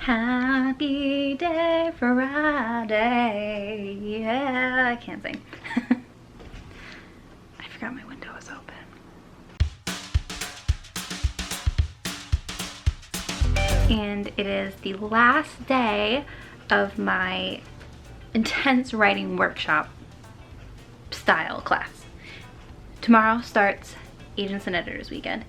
Happy day Friday. Yeah, I can't sing. I forgot my window was open. And it is the last day of my intense writing workshop style class. Tomorrow starts Agents and Editors Weekend.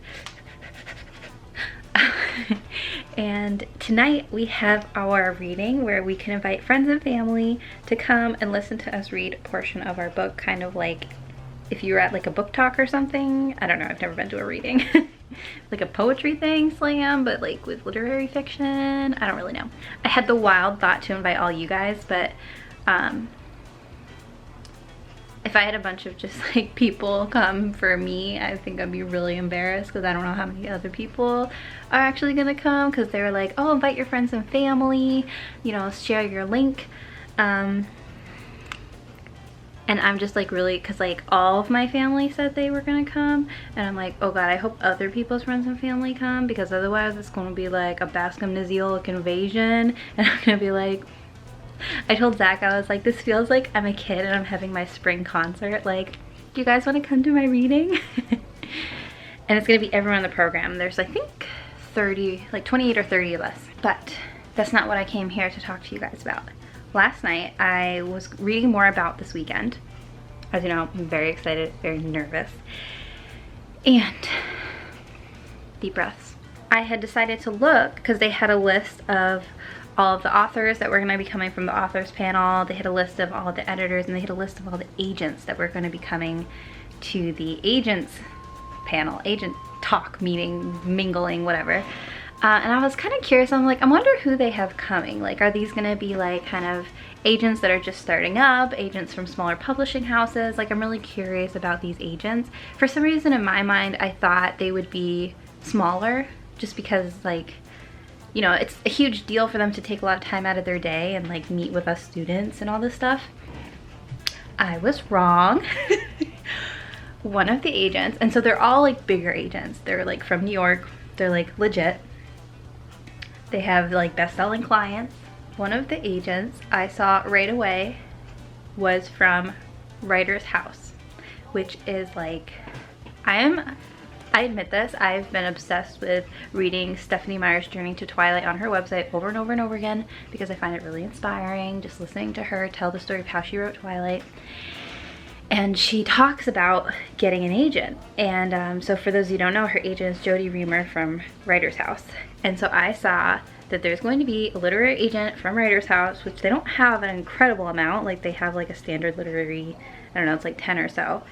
And tonight we have our reading where we can invite friends and family to come and listen to us read a portion of our book, kind of like if you were at like a book talk or something. I don't know, I've never been to a reading. Like a poetry thing, slam, but like with literary fiction. I don't really know. I had the wild thought to invite all you guys, but if I had a bunch of just like people come for me, I think I'd be really embarrassed because I don't know how many other people are actually gonna come, because they were like, oh, invite your friends and family, you know, share your link. And I'm just like really, because like all of my family said they were gonna come, and I'm like, oh god, I hope other people's friends and family come, because otherwise it's gonna be like a Bascom invasion, and I'm gonna be like, I told Zach, I was like, this feels like I'm a kid and I'm having my spring concert. Like, do you guys want to come to my reading? And it's going to be everyone in the program. There's, I think, 30, like 28 or 30 of us. But that's not what I came here to talk to you guys about. Last night, I was reading more about this weekend. As you know, I'm very excited, very nervous. And deep breaths. I had decided to look, because they had a list of all of the authors that were going to be coming from the authors panel. They had a list of all of the editors, and they had a list of all the agents that were going to be coming to the agents panel, agent talk, meeting, mingling, whatever. And I was kind of curious. I'm like, I wonder who they have coming. Like, are these going to be like kind of agents that are just starting up, agents from smaller publishing houses? Like, I'm really curious about these agents. For some reason in my mind, I thought they would be smaller, just because like, you know, it's a huge deal for them to take a lot of time out of their day and like meet with us students and all this stuff. I was wrong. One of the agents, and so they're all like bigger agents. They're like from New York. They're like legit. They have like best-selling clients. One of the agents I saw right away was from Writer's House, which is like, I admit this, I've been obsessed with reading Stephenie Meyer's Journey to Twilight on her website over and over and over again, because I find it really inspiring just listening to her tell the story of how she wrote Twilight. And she talks about getting an agent. And so for those of you who don't know, her agent is Jody Reamer from Writer's House. And so I saw that there's going to be a literary agent from Writer's House, which they don't have an incredible amount. Like, they have like a standard literary, I don't know, it's like 10 or so.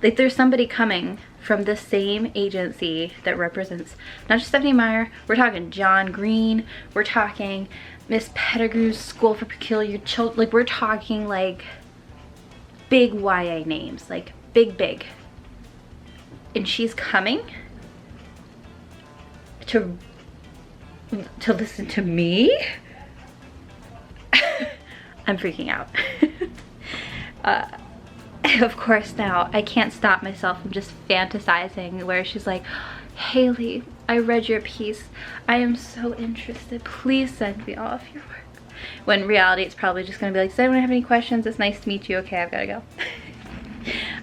Like, there's somebody coming from the same agency that represents not just Stephenie Meyer. We're talking John Green. We're talking Miss Pettigrew's School for Peculiar Children. Like, we're talking like big YA names, like big. And she's coming to listen to me. I'm freaking out. Of course, now I can't stop myself from just fantasizing where she's like, Haley, I read your piece. I am so interested. Please send me all of your work. When in reality, it's probably just gonna be like, does anyone have any questions? It's nice to meet you. Okay, I've gotta go.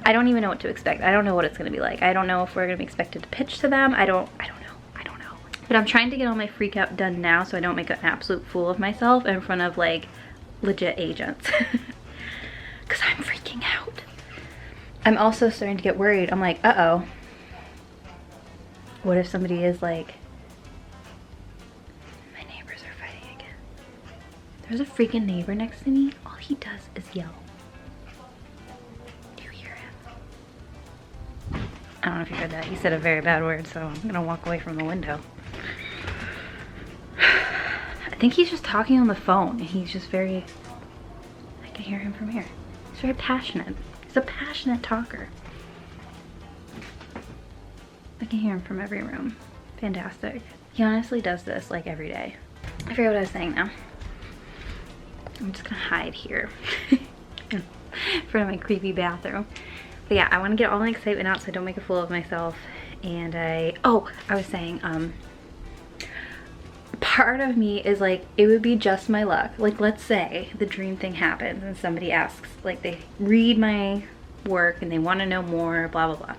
I don't even know what to expect. I don't know what it's gonna be like. I don't know if we're gonna be expected to pitch to them. I don't know. But I'm trying to get all my freak out done now so I don't make an absolute fool of myself in front of like legit agents. Because I'm freaking out. I'm also starting to get worried. I'm like, uh-oh. What if somebody is like, my neighbors are fighting again. There's a freaking neighbor next to me. All he does is yell. Do you hear him? I don't know if you heard that. He said a very bad word, so I'm gonna walk away from the window. I think he's just talking on the phone, and he's just very, I can hear him from here. He's very passionate. He's a passionate talker. I can hear him from every room. Fantastic. He honestly does this like every day. I forget what I was saying now. I'm just gonna hide here in front of my creepy bathroom. But yeah, I want to get all my excitement out so I don't make a fool of myself. And I was saying, part of me is like, it would be just my luck. Like, let's say the dream thing happens and somebody asks, like, they read my work and they want to know more, blah, blah, blah.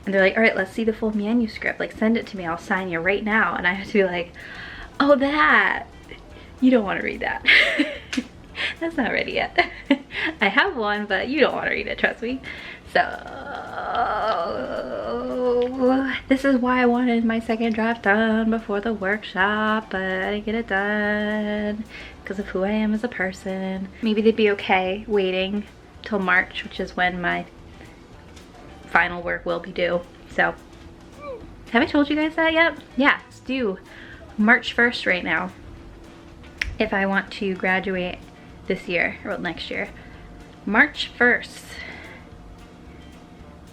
And they're like, all right, let's see the full manuscript. Like, send it to me. I'll sign you right now. And I have to be like, oh, that. You don't want to read that. That's not ready yet. I have one, but you don't want to read it, trust me. So, this is why I wanted my second draft done before the workshop, but I didn't get it done because of who I am as a person. Maybe they'd be okay waiting till March, which is when my final work will be due. So, have I told you guys that yet? Yeah, it's due March 1st right now if I want to graduate this year, or next year. March 1st.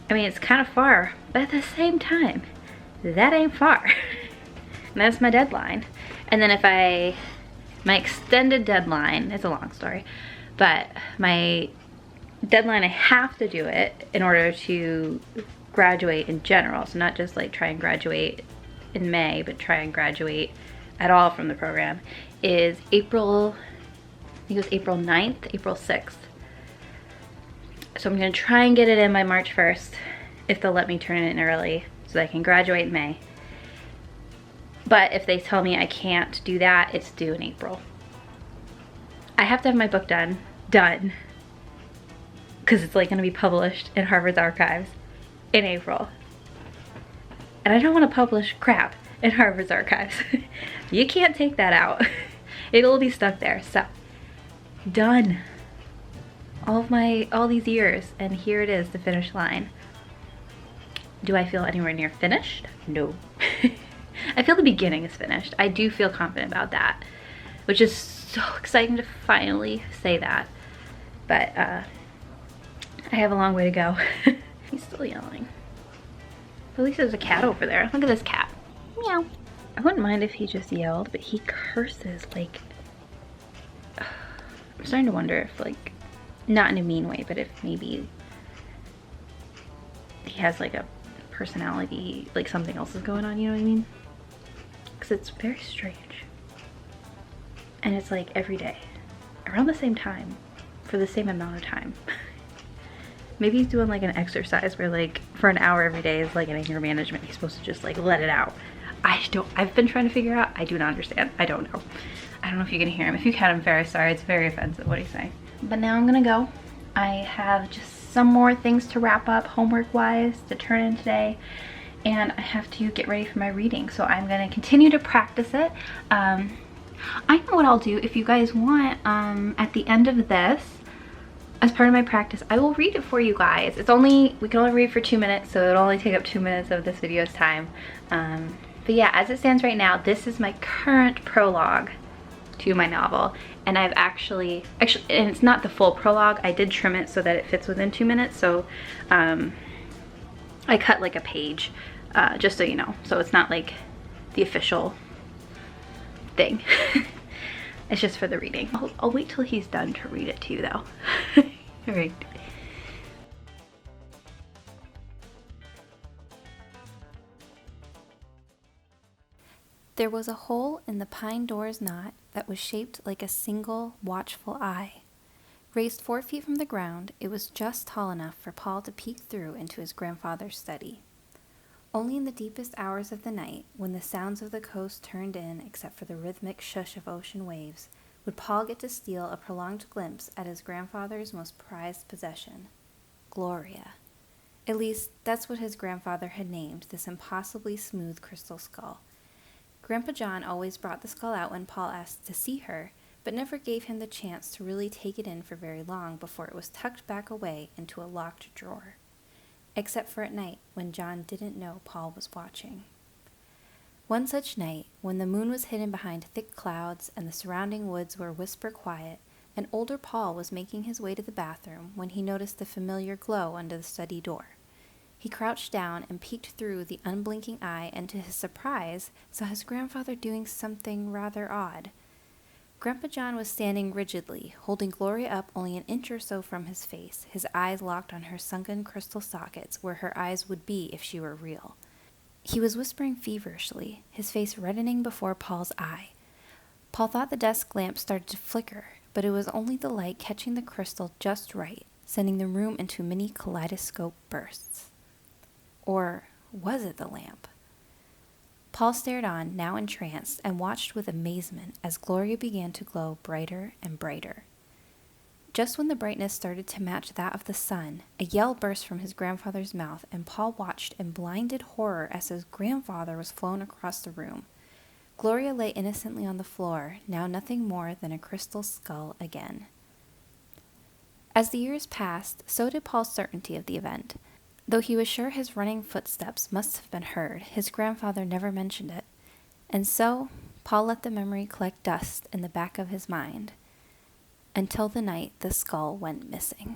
I mean, it's kind of far, but at the same time, that ain't far. And that's my deadline. And then my extended deadline, it's a long story, but my deadline, I have to do it in order to graduate in general. So not just like try and graduate in May, but try and graduate at all from the program, is April, I think it was April 9th, April 6th. So I'm gonna try and get it in by March 1st, if they'll let me turn it in early, so that I can graduate in May. But if they tell me I can't do that, it's due in April. I have to have my book done, because it's like gonna be published in Harvard's archives in April. And I don't wanna publish crap in Harvard's archives. You can't take that out. It'll be stuck there, so. Done. All these years, and here it is, the finish line. Do I feel anywhere near finished? No. I feel the beginning is finished. I do feel confident about that, which is so exciting to finally say that. But I have a long way to go. He's still yelling. At least there's a cat over there. Look at this cat. Meow. I wouldn't mind if he just yelled, but he curses like, I'm starting to wonder if, like, not in a mean way, but if maybe he has like a personality, like something else is going on, you know what I mean? Because it's very strange. And it's like every day, around the same time, for the same amount of time. Maybe he's doing like an exercise where like for an hour every day is like an anger management. He's supposed to just like let it out. I've been trying to figure out. I do not understand. I don't know. I don't know if you can hear him. If you can, I'm very sorry. It's very offensive what he's saying. But now I'm gonna go. I have just some more things to wrap up homework wise to turn in today. And I have to get ready for my reading. So I'm gonna continue to practice it. I know what I'll do if you guys want. At the end of this, as part of my practice, I will read it for you guys. We can only read for 2 minutes, so it'll only take up 2 minutes of this video's time. But yeah, as it stands right now, this is my current prologue to my novel. And I've actually, and it's not the full prologue. I did trim it so that it fits within 2 minutes. So I cut like a page, just so you know. So it's not like the official thing. It's just for the reading. I'll wait till he's done to read it to you though. All right. There was a hole in the pine door's knot that was shaped like a single watchful eye. Raised 4 feet from the ground, it was just tall enough for Paul to peek through into his grandfather's study. Only in the deepest hours of the night, when the sounds of the coast turned in except for the rhythmic shush of ocean waves, would Paul get to steal a prolonged glimpse at his grandfather's most prized possession, Gloria. At least, that's what his grandfather had named this impossibly smooth crystal skull. Grandpa John always brought the skull out when Paul asked to see her, but never gave him the chance to really take it in for very long before it was tucked back away into a locked drawer. Except for at night, when John didn't know Paul was watching. One such night, when the moon was hidden behind thick clouds and the surrounding woods were whisper quiet, an older Paul was making his way to the bathroom when he noticed the familiar glow under the study door. He crouched down and peeked through the unblinking eye and to his surprise saw his grandfather doing something rather odd. Grandpa John was standing rigidly, holding Gloria up only an inch or so from his face, his eyes locked on her sunken crystal sockets where her eyes would be if she were real. He was whispering feverishly, his face reddening before Paul's eye, Paul thought the desk lamp started to flicker, but it was only the light catching the crystal just right, sending the room into mini kaleidoscope bursts. Or was it the lamp? Paul stared on, now entranced, and watched with amazement as Gloria began to glow brighter and brighter. Just when the brightness started to match that of the sun, a yell burst from his grandfather's mouth, and Paul watched in blinded horror as his grandfather was flown across the room. Gloria lay innocently on the floor, now nothing more than a crystal skull again. As the years passed, so did Paul's certainty of the event. Though he was sure his running footsteps must have been heard, his grandfather never mentioned it. And so, Paul let the memory collect dust in the back of his mind, until the night the skull went missing.